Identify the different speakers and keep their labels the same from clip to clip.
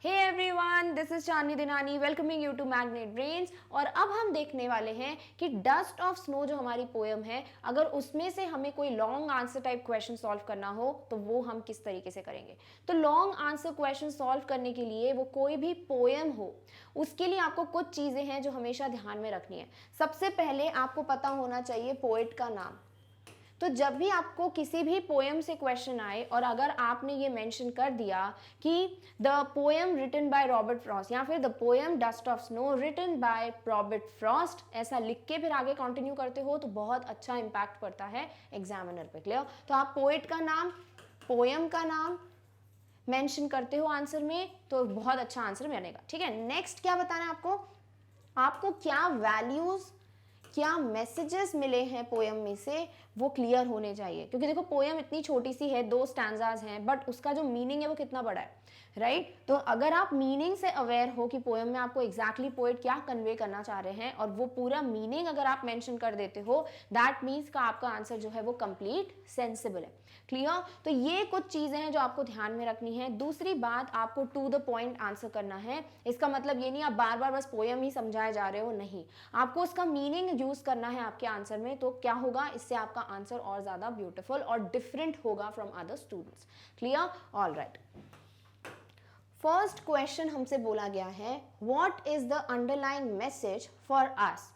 Speaker 1: Hey everyone, this is Chandni Dinani welcoming you to Magnet Brains. और अब हम देखने वाले हैं कि डस्ट ऑफ स्नो जो हमारी पोयम है, अगर उसमें से हमें कोई long answer type question solve करना हो तो वो हम किस तरीके से करेंगे। तो लॉन्ग आंसर क्वेश्चन सॉल्व करने के लिए वो कोई भी पोयम हो, उसके लिए आपको कुछ चीज़ें हैं जो हमेशा ध्यान में रखनी है। सबसे पहले आपको पता होना चाहिए पोएट का नाम। तो जब भी आपको किसी भी पोएम से क्वेश्चन आए और अगर आपने ये मेंशन कर दिया कि the poem written by Robert Frost या फिर the poem Dust of Snow written by Robert Frost, ऐसा लिख के फिर आगे कंटिन्यू करते हो तो बहुत अच्छा इंपैक्ट पड़ता है एग्जामिनर पे। क्लियर? तो आप पोएट का नाम, पोएम का नाम मेंशन करते हो आंसर में तो बहुत अच्छा आंसर बनेगा। ठीक है, नेक्स्ट क्या बताना है आपको, आपको क्या वैल्यूज, क्या मैसेजेस मिले हैं पोयम में से वो क्लियर होने चाहिए। क्योंकि देखो पोयम इतनी छोटी सी है, 2 स्टैंजाज हैं, बट उसका जो मीनिंग है वो कितना बड़ा है, राइट? तो अगर आप मीनिंग से अवेयर हो कि पोयम में आपको एग्जैक्टली पोएट क्या कन्वे करना चाह रहे हैं और वो पूरा मीनिंग अगर आप मेंशन कर देते हो, दैट मीन्स का आपका आंसर जो है वो कंप्लीट सेंसिबल है। क्लियर? तो ये कुछ चीजें हैं जो आपको ध्यान में रखनी है। दूसरी बात, आपको टू द पॉइंट आंसर करना है। इसका मतलब ये नहीं आप बार बार बस पोयम ही समझाए जा रहे हो, नहीं, आपको उसका मीनिंग यूज करना है आपके आंसर में। तो क्या होगा, इससे आपका आंसर और ज्यादा ब्यूटीफुल और डिफरेंट होगा from other students. Clear? All right. First question हमसे बोला गया है, what is the underlying message for us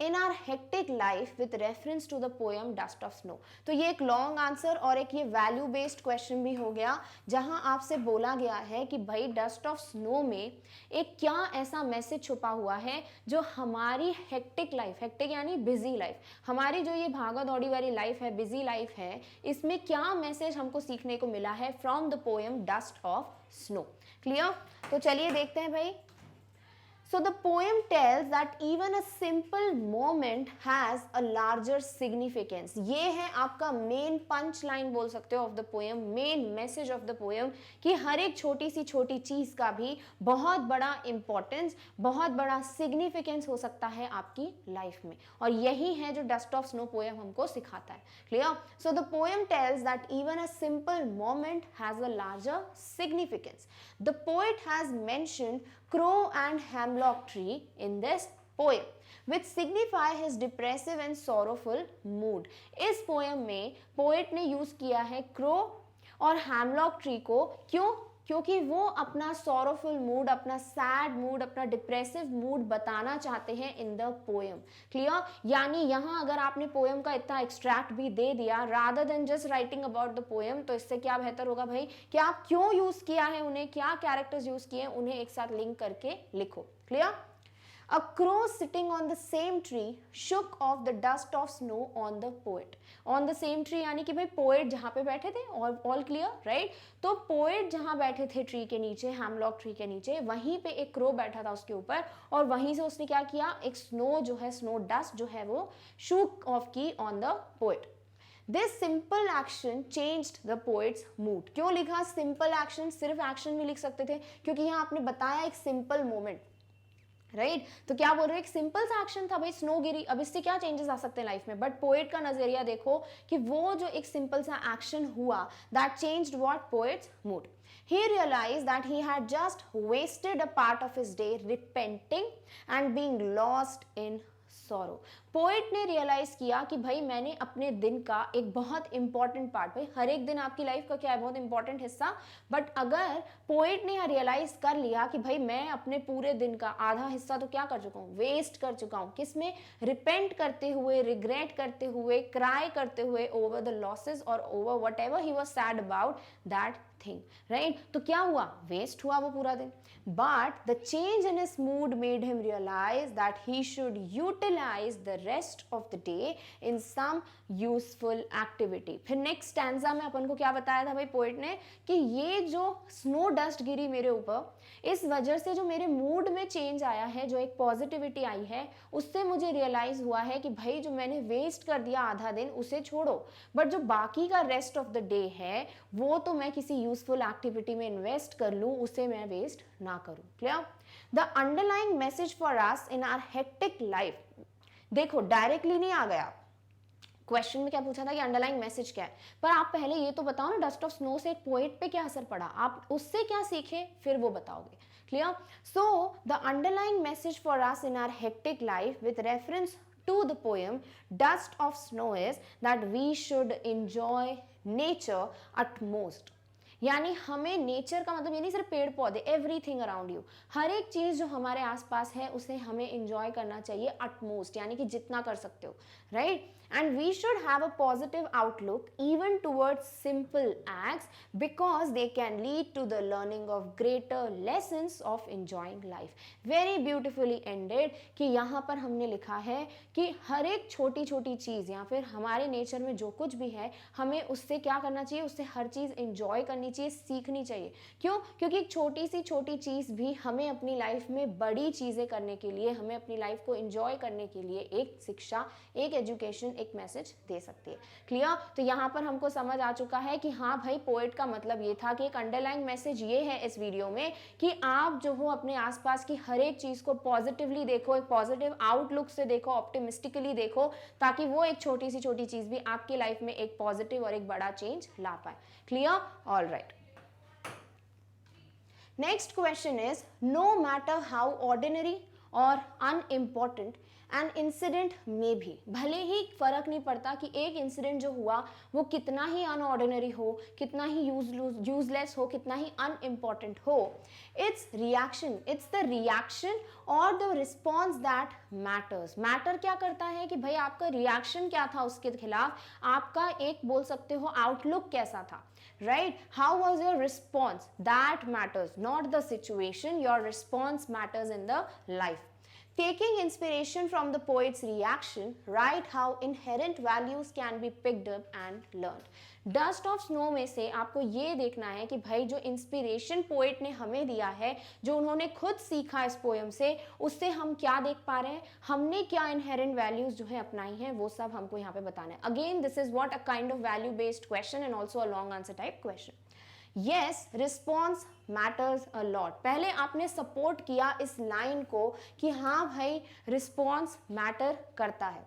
Speaker 1: in our hectic life with reference to the poem Dust of Snow. तो ये एक लॉन्ग आंसर और एक ये वैल्यू बेस्ड क्वेश्चन भी हो गया, जहां आपसे बोला गया है कि भाई डस्ट ऑफ स्नो में एक क्या ऐसा मैसेज छुपा हुआ है जो हमारी हेक्टिक लाइफ, हेक्टिक यानी बिजी लाइफ, हमारी जो ये भागा दौड़ी वाली लाइफ है, बिजी लाइफ है, इसमें क्या मैसेज हमको सीखने को मिला है from the poem Dust of snow. Clear? तो चलिए देखते हैं भाई। So the poem tells that even a simple moment has a larger significance. ये है आपका मेन पंच लाइन बोल सकते हो of the poem, main message of the poem, कि हर एक छोटी सी छोटी चीज का भी बहुत बड़ा इंपॉर्टेंस, बहुत बड़ा सिग्निफिकेंस हो सकता है आपकी लाइफ में। और यही है जो डस्ट ऑफ स्नो पोएम हमको सिखाता है। Clear? So the poem tells that even a simple moment has a larger significance. The poet has mentioned crow and hemlock tree in this poem which signify his depressive and sorrowful mood। इस poem में poet ने use किया है crow और hemlock tree को। क्यों? क्योंकि वो अपना सॉरोफुल मूड, अपना सैड मूड, अपना डिप्रेसिव मूड बताना चाहते हैं इन द पोएम। क्लियर? यानी यहां अगर आपने पोएम का इतना एक्सट्रैक्ट भी दे दिया rather than just writing about the poem, तो इससे क्या बेहतर होगा भाई कि आप क्यों यूज किया है उन्हें, क्या कैरेक्टर्स यूज किए हैं, उन्हें एक साथ लिंक करके लिखो। Clear? A crow sitting on the same tree shook off the dust of snow on the poet. On the same tree यानी कि भाई पोएट जहां पे बैठे थे, ऑल क्लियर, राइट? तो पोएट जहां बैठे थे ट्री के नीचे, हैमलॉक ट्री के नीचे, वहीं पे एक क्रो बैठा था उसके ऊपर और वहीं से उसने क्या किया, एक स्नो जो है, स्नो डस्ट जो है वो शूक ऑफ की on the poet. This simple action changed the poets mood. क्यों लिखा सिंपल एक्शन? सिर्फ एक्शन भी लिख सकते थे, क्योंकि यहाँ आपने बताया एक सिंपल मोमेंट, राइट? तो क्या बोल रहे हैं, एक सिंपल सा एक्शन था भाई, स्नो गिरी, अब इससे क्या चेंजेस आ सकते हैं लाइफ में। बट पोएट का नजरिया देखो कि वो जो एक सिंपल सा एक्शन हुआ, that changed what, poets mood. He realized that he had just wasted a part of his day repenting and being lost in sorrow। Poet ने रियलाइज किया कि भाई मैंने अपने दिन का एक बहुत इंपॉर्टेंट पार्ट, भाई हर एक दिन आपकी लाइफ का क्या है, बहुत इंपॉर्टेंट हिस्सा, बट अगर पोएट ने रियलाइज कर लिया कि भाई मैं अपने पूरे दिन का आधा हिस्सा तो क्या कर चुका हूँ, वेस्ट कर चुका हूँ, किसमें, रिपेंट करते हुए, रिग्रेट करते हुए, क्राई करते हुए ओवर द लॉसेस और over whatever he was sad about that thing, right? तो क्या हुआ, वेस्ट हुआ वो पूरा दिन। But the change in his mood made him realise that he should utilise the rest of the day in some useful activity. फिर next stanza में अपन को क्या बताया था भाई पोएट ने, कि ये जो स्नो डस्ट गिरी मेरे ऊपर, इस वजह से जो मेरे मूड में चेंज आया है, जो एक पॉजिटिविटी आई है, उससे मुझे रियलाइज हुआ है कि भाई जो मैंने वेस्ट कर दिया आधा दिन उसे छोड़ो, बट जो बाकी का रेस्ट ऑफ द डे है वो तो मैं किसी यूजफुल एक्टिविटी में इन्वेस्ट कर लूं, उसे मैं वेस्ट ना करूं। Clear? The underlying message for us in our hectic life, देखो डायरेक्टली नहीं आ गया, क्वेश्चन में क्या पूछा था कि अंडरलाइंग मैसेज क्या है, पर आप पहले ये तो बताओ ना डस्ट ऑफ स्नो से एक पोएट पे क्या असर पड़ा, आप उससे क्या सीखे फिर वो बताओगे. Clear. So the underlying message for us in our hectic life with reference to the poem Dust of Snow is that we should enjoy nature at most. यानी हमें नेचर का मतलब ये नहीं सिर्फ पेड़ पौधे, एवरीथिंग अराउंड यू, हर एक चीज जो हमारे आसपास है उसे हमें एंजॉय करना चाहिए अटमोस्ट, यानी कि जितना कर सकते हो, right. And we should have a positive outlook even towards simple acts because they can lead to the learning of greater lessons of enjoying life. Very beautifully ended कि यहाँ पर हमने लिखा है कि हर एक छोटी छोटी चीज़ या फिर हमारे नेचर में जो कुछ भी है हमें उससे क्या करना चाहिए, उससे हर चीज़ एंजॉय करनी चाहिए, सीखनी चाहिए. क्यों? क्योंकि एक छोटी सी छोटी चीज़ भी हमें अपनी लाइफ में बड़ी चीज़ें करने के लिए, हमें अपनी लाइफ को एंजॉय करने के लिए एक शिक्षा, एक एजुकेशन, एक मैसेज दे सकती है. क्लियर. तो यहाँ पर हमको समझ आ चुका है कि हाँ भाई पोएट का मतलब ये था कि एक अंडरलाइंग मैसेज ये है इस वीडियो में कि आप जो हो अपने आसपास की हर एक चीज़ को पॉजिटिवली देखो, एक पॉजिटिव आउटलुक से देखो, ऑप्टिमिस्टिकली देखो, ताकि वो एक छोटी सी छोटी चीज़ भी आपकी लाइफ में एक पॉजिटिव और एक बड़ा चेंज ला पाए. Clear. All right. Next question is, no matter how ordinary or unimportant an incident may be, भले ही फर्क नहीं पड़ता कि एक इंसिडेंट जो हुआ वो कितना ही अनऑर्डिनरी हो, कितना ही यूजलेस हो, कितना ही अनइम्पॉर्टेंट हो, इट्स द रिएक्शन और the response that matters. Matter क्या करता है कि भाई आपका रिएक्शन क्या था उसके खिलाफ, आपका एक बोल सकते हो आउटलुक कैसा था, right? How was your response? That matters, not the situation. Your response matters in the life. Taking inspiration from the poet's reaction, write how inherent values can be picked up and learned. Dust of snow में से आपको ये देखना है कि भाई जो inspiration poet ने हमें दिया है, जो उन्होंने खुद सीखा इस पोएम से, उससे हम क्या देख पा रहे हैं, हमने क्या इनहेरेंट वैल्यूज जो है अपनाई हैं, वो सब हमको यहाँ पे बताना है. Again this is what a kind of value based question and also a long answer type question. Yes, response matters a lot. पहले आपने सपोर्ट किया इस लाइन को कि हाँ भाई रिस्पॉन्स मैटर करता है.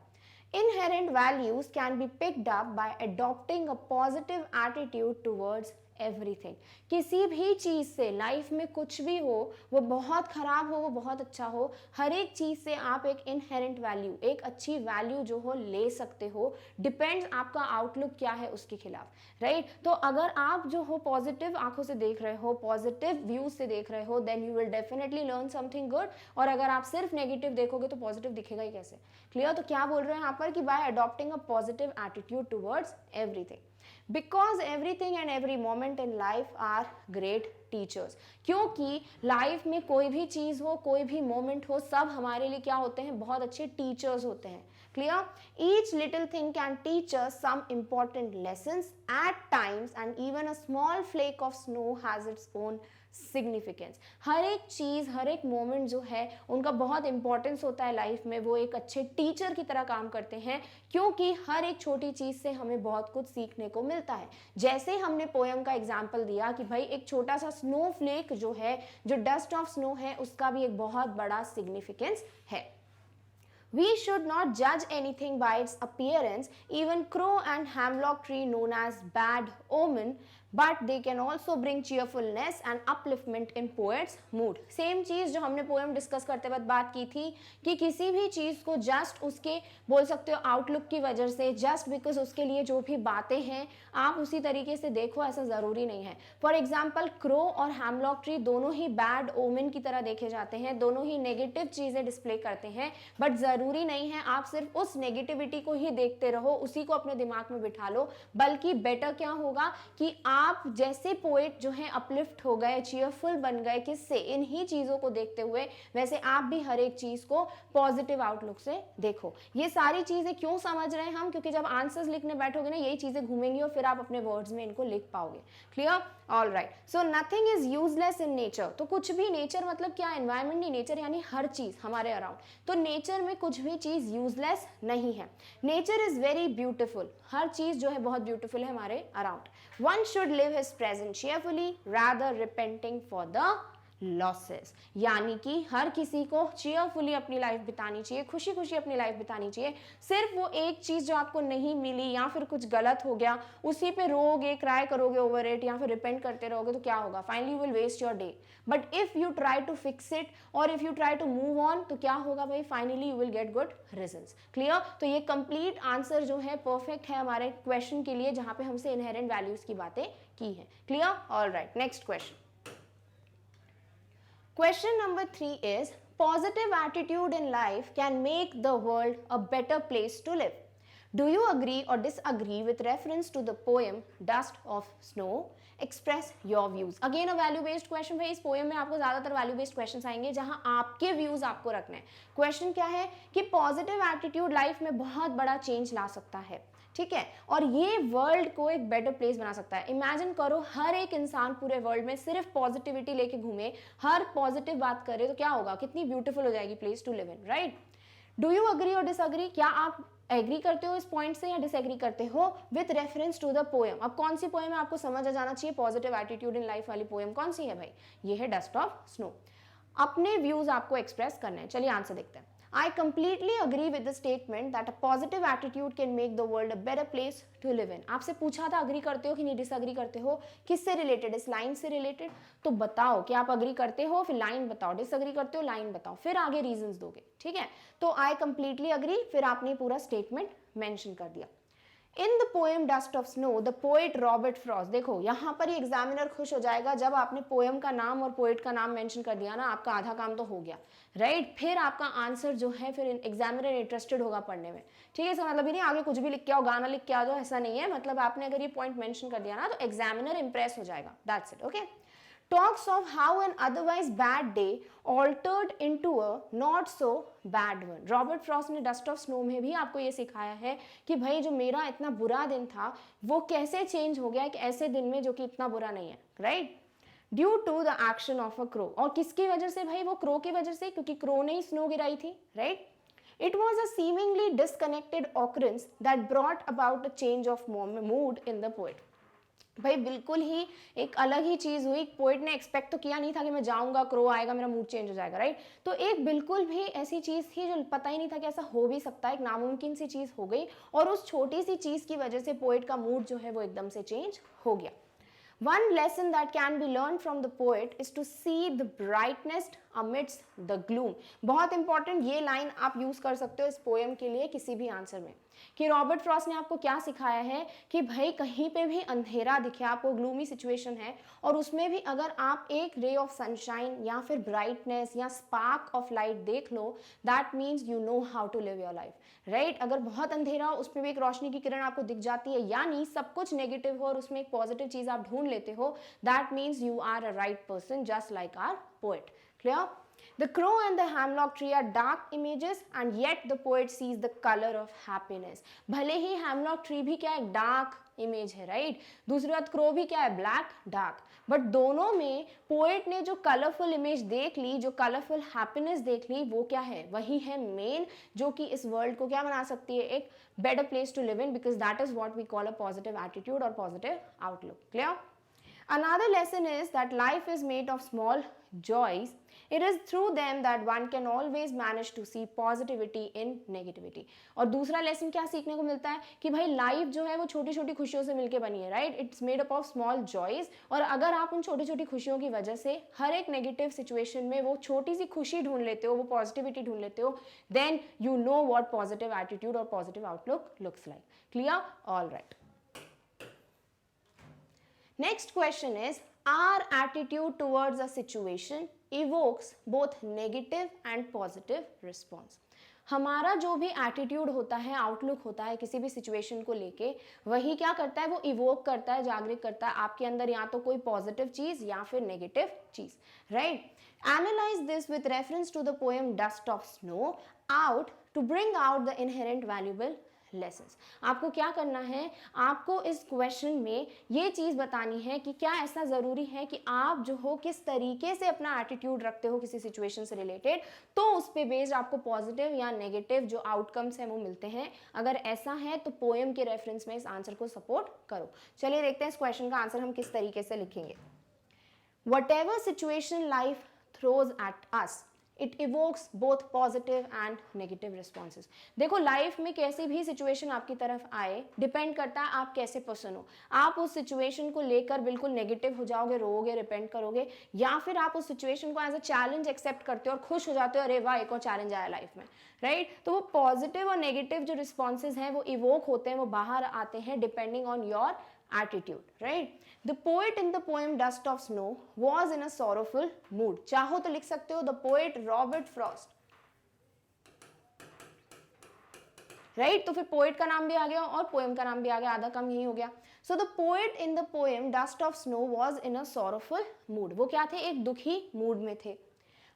Speaker 1: Inherent values can be picked up by adopting a positive attitude towards everything. किसी भी चीज़ से लाइफ में कुछ भी हो, वो बहुत खराब हो, वो बहुत अच्छा हो, हर एक चीज़ से आप एक इनहेरेंट वैल्यू, एक अच्छी वैल्यू जो हो ले सकते हो. डिपेंड्स आपका आउटलुक क्या है उसके खिलाफ, राइट. तो अगर आप जो हो पॉजिटिव आंखों से देख रहे हो, पॉजिटिव व्यूज से देख रहे हो, then you will definitely learn something good. और अगर आप सिर्फ नेगेटिव देखोगे तो पॉजिटिव दिखेगा ही कैसे. क्लियर. तो क्या बोल रहे हैं यहाँ पर कि bye adopting a positive attitude towards everything, because everything and every moment in life are great teachers. क्योंकि लाइफ में कोई भी चीज़ हो, कोई भी मोमेंट हो, सब हमारे लिए क्या होते हैं, बहुत अच्छे टीचर्स होते हैं. Clear. Each little thing can teach us some important lessons at times and even a small flake of snow has its own significance. हर एक चीज़, हर एक मोमेंट जो है उनका बहुत इंपॉर्टेंस होता है लाइफ में, वो एक अच्छे टीचर की तरह काम करते हैं क्योंकि हर एक छोटी चीज़ से हमें बहुत कुछ सीखने को मिलता है. जैसे हमने पोएम का एग्जाम्पल दिया कि भाई एक छोटा सा स्नो फ्लेक जो है, जो डस्ट ऑफ स्नो है, उसका भी एक बहुत बड़ा सिग्निफिकेंस है. We should not judge anything by its appearance. Even crow and hemlock tree known as bad omen, but they can also bring cheerfulness and upliftment in poet's mood. Same चीज़ जो हमने पोएम डिस्कस करते वक्त बात की थी कि किसी भी चीज़ को जस्ट उसके बोल सकते हो आउटलुक की वजह से, जस्ट बिकॉज उसके लिए जो भी बातें हैं आप उसी तरीके से देखो, ऐसा ज़रूरी नहीं है. फॉर एग्जाम्पल क्रो और हैमलॉक ट्री दोनों ही बैड ओमेन की तरह देखे जाते हैं, दोनों ही नेगेटिव चीज़ें डिस्प्ले करते हैं, बट ज़रूरी नहीं है आप सिर्फ उस नेगेटिविटी को ही देखते रहो, उसी को अपने दिमाग में बिठा लो. बल्कि बेटर क्या होगा कि आप जैसे पोएट जो है अपलिफ्ट हो गए, चीयरफुल बन गए, किससे, इन्हीं चीज़ों को देखते हुए, वैसे आप भी हर एक चीज़ को पॉजिटिव आउटलुक से देखो. ये सारी चीज़ें क्यों समझ रहे हैं हम, क्योंकि जब आंसर्स लिखने बैठोगे ना यही चीज़ें घूमेंगी और फिर आप अपने वर्ड्स में इनको लिख पाओगे. Clear. All right. So nothing is useless in nature. तो कुछ भी, नेचर मतलब क्या, एनवायरमेंट नहीं, नेचर यानी हर चीज़ हमारे अराउंड. तो नेचर में कुछ भी चीज़ यूजलेस नहीं है. Nature is very beautiful. हर चीज़ जो है बहुत ब्यूटिफुल है हमारे around. One should live his present cheerfully rather repenting for the losses. यानी कि हर किसी को चीयरफुली अपनी लाइफ बितानी चाहिए, खुशी खुशी अपनी लाइफ बितानी चाहिए। सिर्फ वो एक चीज़ जो आपको नहीं मिली या फिर कुछ गलत हो गया उसी पे रोओगे, क्राई करोगे ओवर इट या फिर रिपेंट करते रहोगे तो क्या होगा, finally you will waste your day. But if you try to fix it और if you try to move on तो क्या होगा भाई, finally you will get good results. Clear? तो ये कंप्लीट आंसर जो है परफेक्ट है हमारे क्वेश्चन के लिए जहां पे हमसे इनहेरेंट वैल्यूज की बातें की है। Clear? Alright, next question. Question number 3 is, positive attitude in life can make the world a better place to live. Do you agree or disagree with reference to the poem Dust of Snow? Express your views. Again a value based question है। इस poem में आपको ज़्यादातर value based questions आएंगे जहां आपके views आपको रखने हैं। Question क्या है कि positive attitude life में बहुत बड़ा change ला सकता है, ठीक है, और ये वर्ल्ड को एक बेटर प्लेस बना सकता है। इमेजिन करो हर एक इंसान पूरे वर्ल्ड में सिर्फ पॉजिटिविटी लेके घूमे, हर पॉजिटिव बात करे तो क्या होगा, कितनी ब्यूटीफुल हो जाएगी place to live in, right? Do you agree और डिसअग्री? क्या आप एग्री करते हो इस पॉइंट से या डिसएग्री करते हो with reference to the poem? अब कौन सी पोएम है आपको समझ आ जाना चाहिए, पॉजिटिव एटीट्यूड इन लाइफ वाली पोएम कौन सी है भाई? ये है डस्ट ऑफ स्नो। अपने व्यूज आपको एक्सप्रेस करने हैं। चलिए आंसर देखते हैं। I completely agree with the statement that a positive attitude can make the world a better place to live in. आपसे पूछा था अग्री करते हो कि नहीं डिसअग्री करते हो, किससे रिलेटेड, इस लाइन से रिलेटेड? तो बताओ कि आप अग्री करते हो, फिर लाइन बताओ, डिसअग्री करते हो लाइन बताओ, फिर आगे रीजंस दोगे, ठीक है? तो आई कंप्लीटली अग्री, फिर आपने पूरा स्टेटमेंट मेंशन कर दिया। इन the poem Dust of snow the poet Robert Frost, देखो यहाँ पर ही एग्जामिनर खुश हो जाएगा जब आपने पोएम का नाम और पोएट का नाम मेंशन कर दिया ना, आपका आधा काम तो हो गया, राइट? फिर आपका आंसर जो है फिर एग्जामिनर इंटरेस्टेड होगा पढ़ने में, ठीक है? इसका मतलब ही नहीं आगे कुछ भी लिख के आओ, गाना लिख के आ जाओ, ऐसा नहीं है। मतलब आपने अगर ये पॉइंट मेंशन कर दिया ना तो एग्जामिनर इंप्रेस हो जाएगा, that's it, okay? Talks of how an otherwise bad day altered into a not so bad one. Robert Frost ने डस्ट ऑफ स्नो में भी आपको ये सिखाया है कि भाई जो मेरा इतना बुरा दिन था वो कैसे चेंज हो गया एक ऐसे दिन में जो कि इतना बुरा नहीं है, right? Due to the action of a crow, और किसकी वजह से भाई? वो क्रो की वजह से, क्योंकि क्रो ने ही स्नो गिराई थी, right? It was a seemingly disconnected occurrence that brought about a change of mood in the poet. भाई बिल्कुल ही एक अलग ही चीज हुई। पोएट ने एक्सपेक्ट तो किया नहीं था कि मैं जाऊंगा, क्रो आएगा, मेरा मूड चेंज हो जाएगा, राइट? तो एक बिल्कुल भी ऐसी चीज थी जो पता ही नहीं था कि ऐसा हो भी सकता है, एक नामुमकिन सी चीज हो गई और उस छोटी सी चीज की वजह से पोएट का मूड जो है वो एकदम से चेंज हो गया। One lesson that can be learned from the poet is to see the brightness amidst the gloom. बहुत इंपॉर्टेंट ये लाइन आप यूज कर सकते हो इस पोएम के लिए किसी भी आंसर में, कि रॉबर्ट फ्रॉस्ट ने आपको क्या सिखाया है कि भाई कहीं पे भी अंधेरा दिखे, आपको ग्लूमी सिचुएशन है और उसमें भी अगर आप एक रे ऑफ सनशाइन या फिर ब्राइटनेस या स्पार्क ऑफ लाइट देख लो, that means you know how to live your life, right? अगर बहुत अंधेरा हो उसमें भी एक रोशनी की किरण आपको दिख जाती है, यानी सब कुछ नेगेटिव हो और उसमें एक पॉजिटिव चीज आप ढूंढ लेते हो, that means you are a right person, just like our poet. Clear? The crow and the hemlock tree are dark images and yet the poet sees the color of happiness. भले ही hemlock tree भी क्या है, dark image है, right? दूसरी बात crow भी क्या है, ब्लैक डार्क, बट दोनों में पोएट ने जो कलरफुल इमेज देख ली, जो कलरफुल हैप्पीनेस देख ली, वो क्या है, वही है मेन जो कि इस वर्ल्ड को क्या बना सकती है, एक better place to live in, because that is what we call a positive attitude और positive outlook. Clear? Another lesson is that life is made of small joys. It is through them that one can always manage to see positivity in negativity. और दूसरा lesson क्या सीखने को मिलता है कि भाई लाइफ जो है वो छोटी छोटी खुशियों से मिलके बनी है, right? It's made up of small joys, और अगर आप उन छोटी छोटी खुशियों की वजह से हर एक नेगेटिव सिचुएशन में वो छोटी सी खुशी ढूंढ लेते हो, वो पॉजिटिविटी ढूंढ लेते हो, then you know what positive attitude और positive outlook looks like. Clear? All right. Next question is, our attitude towards a situation evokes both negative and positive response. हमारा जो भी एटीट्यूड होता है, आउटलुक होता है किसी भी सिचुएशन को लेके, वही क्या करता है, वो इवोक करता है, जागृत करता है आपके अंदर या तो कोई पॉजिटिव चीज या फिर नेगेटिव चीज, right? Analyse this with reference to the poem Dust of Snow out to bring out the inherent valuable lessons. आपको क्या करना है, आपको इस क्वेश्चन में ये चीज बतानी है कि क्या ऐसा जरूरी है कि आप जो हो किस तरीके से अपना एटीट्यूड रखते हो किसी सिचुएशन से रिलेटेड, तो उस पे बेस्ड आपको पॉजिटिव या नेगेटिव जो आउटकम्स हैं वो मिलते हैं। अगर ऐसा है तो पोएम के रेफरेंस में इस आंसर को सपोर्ट करो। चलिए देखते हैं इस क्वेश्चन का आंसर हम किस तरीके से लिखेंगे। Whatever situation life throws at us, it evokes both positive and negative responses. देखो लाइफ में कैसी भी सिचुएशन आपकी तरफ आए, डिपेंड करता है आप कैसे पर्सन हो। आप उस सिचुएशन को लेकर बिल्कुल नेगेटिव हो जाओगे, रोओगे, रिपेंट करोगे, या फिर आप उस सिचुएशन को एज अ चैलेंज एक्सेप्ट करते हो और खुश हो जाते हो, अरे वाह एक और चैलेंज आया लाइफ में, राइट? तो वो पॉजिटिव और नेगेटिव जो रिस्पॉन्सेज हैं वो इवोक होते हैं, वो बाहर आते हैं depending on your attitude, right? The poet in the poem Dust of Snow was in a sorrowful mood. चाहो तो लिख सकते हो the poet Robert Frost, right? तो फिर poet का नाम भी आ गया और poem का नाम भी आ गया, आधा काम यही हो गया। So the poet in the poem Dust of Snow was in a sorrowful mood. वो क्या थे? एक दुखी मूड में थे।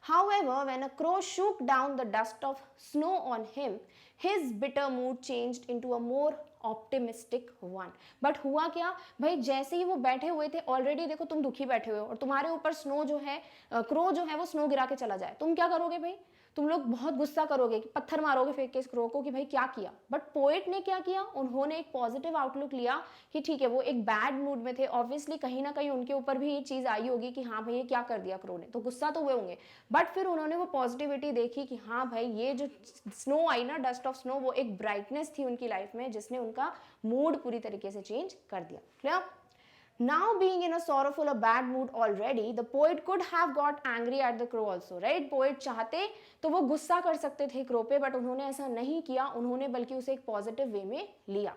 Speaker 1: However, when a crow shook down the dust of snow on him, his bitter mood changed into a more optimistic one. But हुआ क्या भाई, जैसे ही वो बैठे हुए थे, ऑलरेडी देखो तुम दुखी बैठे हुए हो और तुम्हारे ऊपर स्नो जो है, क्रो जो है वो स्नो गिरा के चला जाए, तुम क्या करोगे भाई? तुम लोग बहुत गुस्सा करोगे कि पत्थर मारोगे फेंक के इस क्रो को कि भाई क्या किया। बट पोएट ने क्या किया, उन्होंने एक पॉजिटिव आउटलुक लिया कि ठीक है वो एक बैड मूड में थे, ऑब्वियसली कहीं ना कहीं उनके ऊपर भी ये चीज़ आई होगी कि हाँ भाई ये क्या कर दिया क्रो ने, तो गुस्सा तो हुए होंगे। बट फिर उन्होंने वो पॉजिटिविटी देखी कि हाँ भाई ये जो स्नो आई ना, डस्ट ऑफ स्नो, वो एक ब्राइटनेस थी उनकी लाइफ में जिसने उनका मूड पूरी तरीके से चेंज कर दिया। Clear? Now being in a sorrowful or bad mood already, the poet could have got angry at the crow also, right? Poet चाहते तो वो गुस्सा कर सकते थे क्रो पे, बट उन्होंने ऐसा नहीं किया, उन्होंने बल्कि उसे एक पॉजिटिव वे में लिया।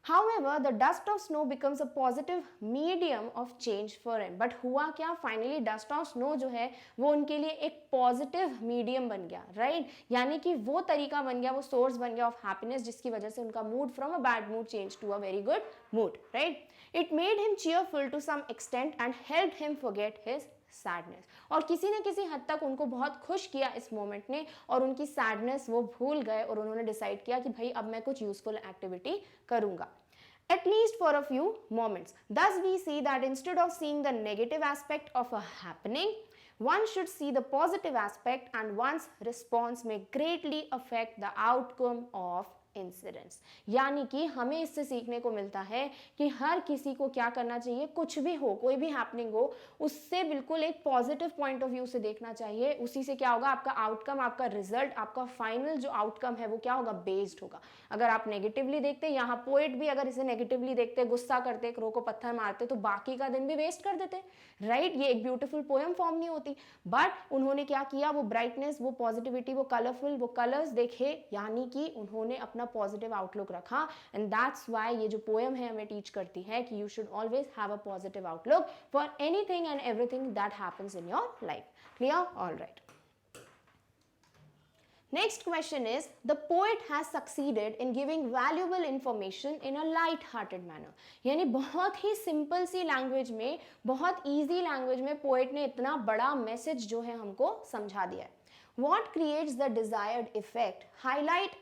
Speaker 1: However, the dust of snow becomes a positive medium of change for him. But हुआ क्या, फाइनली डस्ट ऑफ स्नो जो है वो उनके लिए एक पॉजिटिव मीडियम बन गया, राइट? यानी कि वो तरीका बन गया, वो सोर्स बन गया ऑफ हैप्पीनेस, जिसकी वजह से उनका mood from a bad mood change to a very good mood, right? It made him cheerful to some extent and helped him forget his sadness. और किसी न किसी हद तक उनको बहुत खुश किया इस मोमेंट ने, और उनकी सैडनेस वो भूल गए और उन्होंने डिसाइड किया कि भाई अब मैं कुछ यूजफुल एक्टिविटी करूंगा, at least for a few moments. Thus we see that instead of seeing the negative aspect of a happening, one should see the positive aspect, and one's response may greatly affect the outcome of incidents. यानी कि हमें इससे सीखने को मिलता है कि हर किसी को क्या करना चाहिए, कुछ भी हो, कोई भी हैपनिंग हो, उससे बिल्कुल एक पॉजिटिव पॉइंट ऑफ व्यू से देखना चाहिए। उसी से क्या होगा, आपका आउटकम, आपका रिजल्ट, आपका फाइनल जो आउटकम है वो क्या होगा, बेस्ड होगा। अगर आप नेगेटिवली देखते, यहाँ पोएट भी अगर इसे नेगेटिवली देखते, गुस्सा करते, क्रो को पत्थर मारते, तो बाकी का दिन भी वेस्ट कर देते, राइट? ये एक ब्यूटीफुल पोएम फॉर्म नहीं होती। बट उन्होंने क्या किया, वो ब्राइटनेस, वो पॉजिटिविटी, वो कलरफुल, वो कलर्स देखे, यानी कि उन्होंने अपना पॉजिटिव आउटलुक रखा। एंड दैट्स व्हाई ये जो पोएम है हमें टीच करती है कि you should always have a positive outlook for anything and everything that happens in your life. Clear? All right. Next question is, the poet has succeeded in giving valuable information in a light-hearted manner. यानी बहुत ही simple सी language में, बहुत easy language में poet ने इतना बड़ा message जो है हमको समझा दिया है। What creates the desired effect? Highlight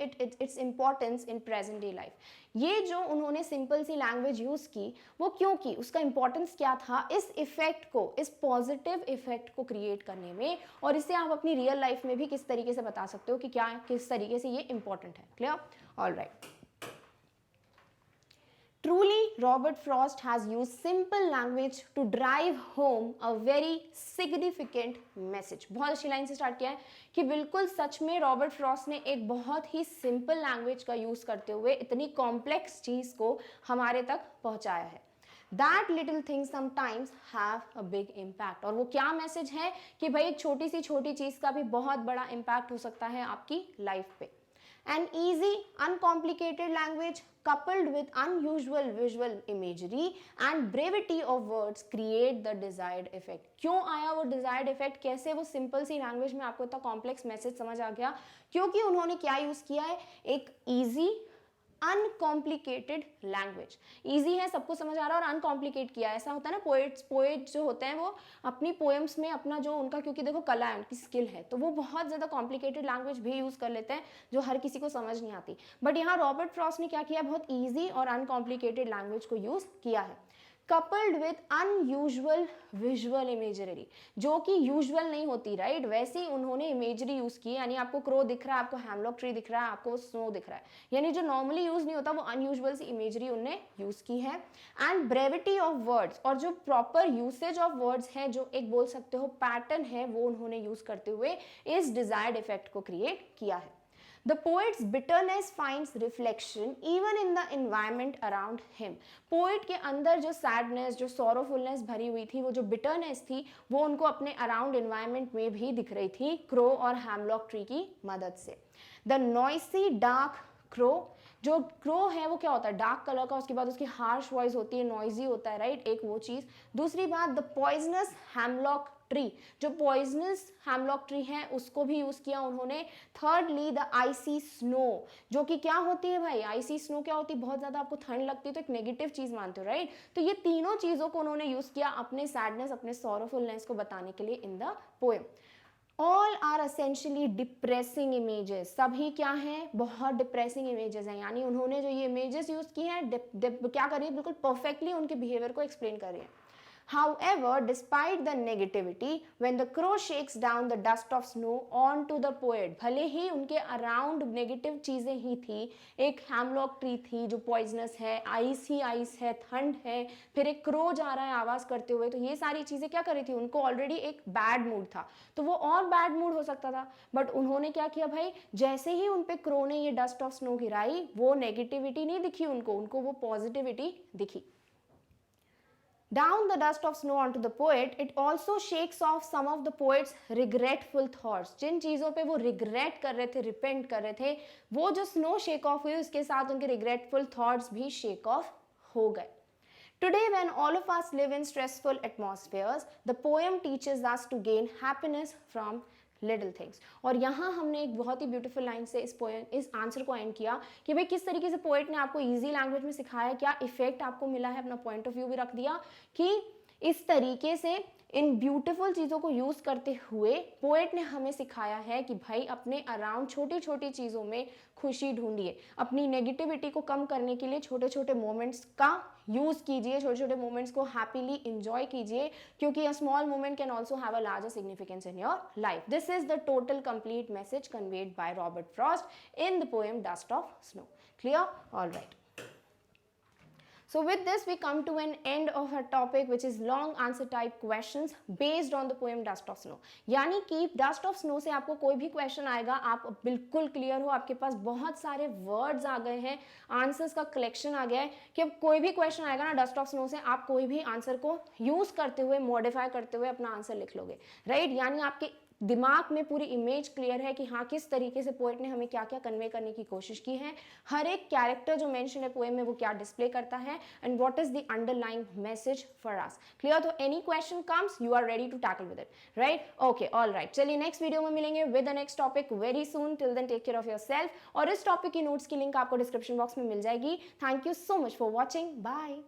Speaker 1: its importance in present day life. ये जो उन्होंने सिंपल सी लैंग्वेज यूज की, वो क्यों की, उसका इंपॉर्टेंस क्या था इस इफेक्ट को, इस पॉजिटिव इफेक्ट को क्रिएट करने में, और इसे आप अपनी रियल लाइफ में भी किस तरीके से बता सकते हो कि क्या, किस तरीके से ये इंपॉर्टेंट है। Clear? All right. Truly, Robert Frost has used simple language to drive home a very significant message. बहुत अच्छी लाइन से स्टार्ट किया है कि बिल्कुल सच में रॉबर्ट फ्रॉस्ट ने एक बहुत ही सिंपल लैंग्वेज का यूज करते हुए इतनी कॉम्प्लेक्स चीज को हमारे तक पहुंचाया है। That little things sometimes have a big impact. और वो क्या मैसेज है कि भाई एक छोटी सी छोटी चीज का भी बहुत बड़ा इम्पैक्ट हो सकता है आपकी लाइफ पे। An easy, uncomplicated language coupled with unusual visual imagery and brevity of words create the desired effect. क्यों आया वो desired effect? कैसे वो simple सी language में आपको इतना complex message समझ आ गया? क्योंकि उन्होंने क्या यूज किया है, एक easy अनकॉम्प्लिकेटेड लैंग्वेज। इजी है, सबको समझ आ रहा है, और अनकॉम्प्लिकेट किया। ऐसा होता है ना, पोएट जो होते हैं वो अपनी पोएम्स में अपना जो उनका, क्योंकि देखो कला है, उनकी स्किल है, तो वो बहुत ज़्यादा कॉम्प्लिकेटेड लैंग्वेज भी यूज़ कर लेते हैं जो हर किसी को समझ नहीं आती। बट यहाँ रॉबर्ट फ्रॉस्ट ने क्या किया, बहुत ईजी और अनकॉम्प्लिकेटेड लैंग्वेज को यूज़ किया है। coupled with unusual visual imagery, जो कि यूजुअल नहीं होती, राइट? वैसे ही उन्होंने इमेजरी यूज की, यानी आपको क्रो दिख रहा है, आपको हैमलॉक ट्री दिख रहा है, आपको स्नो दिख रहा है, यानी जो नॉर्मली यूज नहीं होता वो अनयूजुअल सी इमेजरी उन्होंने यूज की है। एंड ब्रेविटी ऑफ वर्ड्स, और जो प्रॉपर यूसेज ऑफ वर्ड्स है, जो एक बोल सकते हो पैटर्न है, वो उन्होंने यूज करते हुए इस डिजायर्ड इफेक्ट को क्रिएट किया है। The poet's bitterness finds reflection even in the environment around him. Poet के अंदर जो सैडनेस, जो सॉरोफुलनेस भरी हुई थी, वो जो बिटरनेस थी, वो उनको अपने अराउंड एनवायरनमेंट में भी दिख रही थी क्रो और हैमलॉक ट्री की मदद से। द नॉइसी डार्क क्रो, जो क्रो है वो क्या होता है, डार्क कलर का, उसके बाद उसकी हार्श वॉइस होती है, नॉइजी होता है, राइट? एक वो चीज। दूसरी बात, द पॉइजनस हैमलॉक ट्री, जो पॉइजनस हैमलॉक ट्री है उसको भी यूज किया उन्होंने। थर्डली द आइसी स्नो, जो कि क्या होती है भाई, आइसी स्नो क्या होती है, बहुत ज्यादा आपको ठंड लगती है तो एक नेगेटिव चीज मानते हो, राइट? तो ये तीनों चीजों को उन्होंने यूज किया अपने सैडनेस, अपने सॉरोफुलनेस को बताने के लिए in the poem. All are essentially depressing images, सभी क्या हैं, बहुत डिप्रेसिंग इमेजेस हैं, यानी उन्होंने जो ये इमेजेस यूज की हैं क्या करिए, बिल्कुल परफेक्टली उनके बिहेवियर को एक्सप्लेन कर रही है। However, despite the negativity, when the crow shakes down the dust of snow onto the poet, भले ही उनके अराउंड नेगेटिव चीजें ही थी, एक हैमलॉक ट्री थी जो पॉइजनस है, आइस ही आइस है, ठंड है, फिर एक क्रो जा रहा है आवाज करते हुए, तो ये सारी चीजें क्या कर रही थी, उनको ऑलरेडी एक बैड मूड था, तो वो और बैड मूड हो सकता था, बट उन्होंने क्या किया भाई, जैसे ही उन पे क्रो ने ये डस्ट ऑफ स्नो गिराई, वो नेगेटिविटी नहीं दिखी उनको वो पॉजिटिविटी दिखी। Down the dust of snow onto the poet, it also shakes off some of the poet's regretful thoughts. जिन चीज़ों पे वो regret कर रहे थे, repent कर रहे थे, वो जो snow shake off हुई, उसके साथ उनके regretful thoughts भी shake off हो गए। Today, when all of us live in stressful atmospheres, the poem teaches us to gain happiness from little things. और यहाँ हमने एक बहुत ही ब्यूटीफुल लाइन से इस आंसर को एंड किया कि भाई किस तरीके से पोएट ने आपको इजी लैंग्वेज में सिखाया, क्या इफेक्ट आपको मिला है, अपना पॉइंट ऑफ व्यू भी रख दिया कि इस तरीके से इन ब्यूटीफुल चीज़ों को यूज़ करते हुए पोएट ने हमें सिखाया है कि भाई अपने अराउंड छोटी छोटी चीज़ों में खुशी ढूंढिए, अपनी नेगेटिविटी को कम करने के लिए छोटे छोटे मोमेंट्स का यूज़ कीजिए, छोटे छोटे मोमेंट्स को हैप्पीली इंजॉय कीजिए, क्योंकि a small moment can also have a larger significance in your life. This is the total complete message conveyed bye Robert Frost in the poem Dust of snow. Clear? All right. So with this we come to an end of our topic, which is long answer type questions based on the poem Dust of Snow। यानी कि Dust of Snow से आपको कोई भी question आएगा, आप बिल्कुल clear हो, आपके पास बहुत सारे वर्ड्स आ गए हैं, आंसर्स का कलेक्शन आ गया है कि अब कोई भी क्वेश्चन आएगा ना डस्ट ऑफ स्नो से, आप कोई भी आंसर को यूज करते हुए, मॉडिफाई करते हुए अपना आंसर लिख लोगे, राइट? यानी आपके दिमाग में पूरी इमेज क्लियर है कि हाँ किस तरीके से पोएट ने हमें क्या क्या कन्वे करने की कोशिश की है, हर एक कैरेक्टर जो मेंशन है पोएम में वो क्या डिस्प्ले करता है, and what is the underlying message for us. Clear? तो any question comes you are ready to tackle with it, right? Okay, all right. चलिए नेक्स्ट वीडियो में मिलेंगे with the next topic very soon. Till then take care of yourself, और इस topic की notes की link आपको description box में मिल जाएगी। Thank you so much for watching, bye.